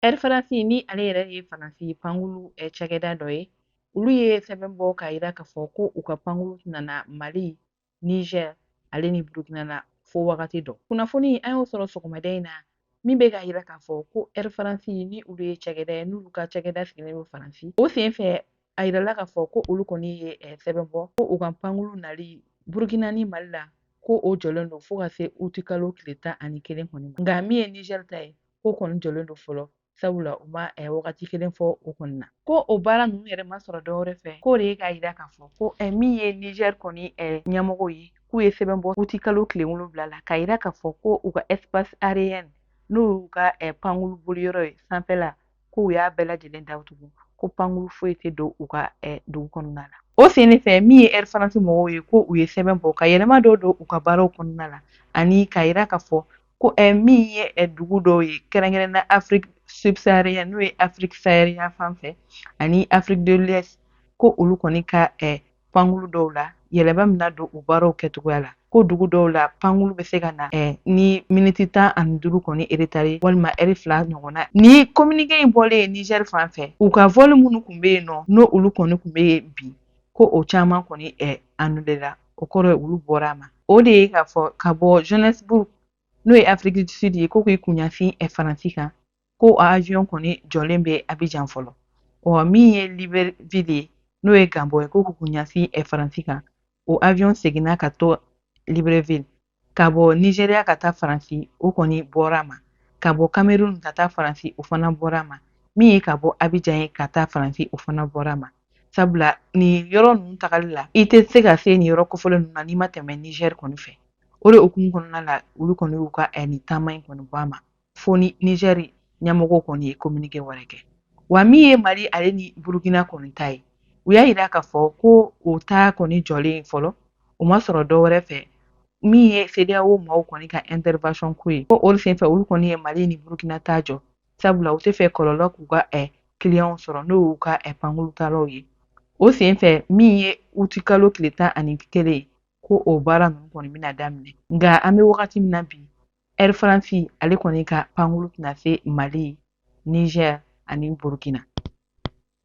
Faransi ni ale yɛrɛ ye Faransi pankulu cakɛda dɔ ye. Olu ye sɛbɛn bɔ k'a yira k'a fɔ ko u ka pankulu nana Mali, Niger ale ni Burukina la fo wagati dɔ. Kunnafoni an y'o sɔrɔ sɔgɔmada in na min bɛ k'a yira k'a fɔ ko Faransi ni olu ye cakɛda ye n'olu ka cakɛda sigilen don Faransi. O sen fɛ a yirala k'a fɔ ko olu kɔni ye sɛbɛn bɔ ko u ka pankulu nali Burukina ni Mali la ko o jɔlen don fo ka se uti kalo tile 11 kɔni ma. Nka min ye Niger ta ye ko kɔni jɔlen don fɔlɔ. Sabula u ma wagati kelen fɔ o kɔni na. Ko o baara ninnu yɛrɛ ma sɔrɔ dɔwɛrɛ fɛ k'o de ye k'a yira k'a fɔ ko min ye Niger kɔni ɲɛmɔgɔ ye k'u ye sɛbɛn bɔ uti kalo tile 7 la k'a yira k'a fɔ ko u ka espace aérien n'o y'u ka pankulu boliyɔrɔ ye sanfɛla ko u y'a bɛɛ lajɛlen datugu ko pankulu foyi tɛ don u ka dugu kɔnɔna la. O sen de fɛ min ye Faransi mɔgɔw ye ko u ye sɛbɛn bɔ ka yɛlɛma dɔw don u ka baaraw kɔnɔna la ani k'a yira k'a fɔ ko min ye dugu dɔw ye kɛrɛnkɛrɛnna Afrique subsaharienne n'o ye Afrique saharienne fan fɛ ani Afrique de l'Est ko olu kɔni ka pankulu dɔw la yɛlɛma mina don u baaraw kɛcogoya la ko dugu dɔw la pankulu bɛ se ka na ni miniti 15 kɔni retard walima heure 2 ɲɔgɔnna. Ni communiqué in bɔlen Niger fan fɛ u ka vol minnu tun bɛ yen nɔ n'o olu kɔni tun bɛ yen bi ko o caman kɔni annulé la o kɔrɔ ye olu bɔra a ma. O de ye k'a fɔ ka bɔ Johannesburg n'o ye Afrique du Sud ye ko k'i kunɲɛsin Faransi kan ko avion kɔni jɔlen bɛ Abidjan fɔlɔ. Min ye Libreville ye n'o ye Gabon ye ko k'u kunɲɛsin Faransi kan o avion seginna ka to Libreville ka bɔ Nigéria ka taa Faransi o kɔni bɔra a ma. Ka bɔ Cameroun ka taa Faransi o fana bɔra a ma. Min ye ka bɔ Abidjan ye ka taa Faransi o fana bɔra a ma. Sabula nin yɔrɔ ninnu tagali la i tɛ se ka se nin yɔrɔ kofɔlen ninnu na n'i ma tɛmɛ Niger kɔni fɛ. O de hukumu kɔnɔna la olu kɔni y'u ka nin taama in kɔni bɔ a ma fo ni Niger ɲɛmɔgɔw kɔni ye communiqué wɛrɛ kɛ. Wa min ye Mali ale ni Burukina kɔni ta ye u y'a yira k'a fɔ ko o ta kɔni jɔlen fɔlɔ o ma sɔrɔ dɔwɛrɛ fɛ min ye CEDEAO maaw kɔni ka intervention ko ye ko o senfɛ olu kɔni ye Mali ni Burukina ta jɔ sabula u tɛ fɛ kɔlɔlɔ k'u ka client sɔrɔ n'o y'u ka pankurutalaw ye. O senfɛ min ye uti kalo tile 11 ye ko o baara ninnu kɔni bɛna daminɛ. Nka an bɛ wagati min na bi Faransi ale kɔni ka pankulu tɛna se Mali, Niger ani Burukina.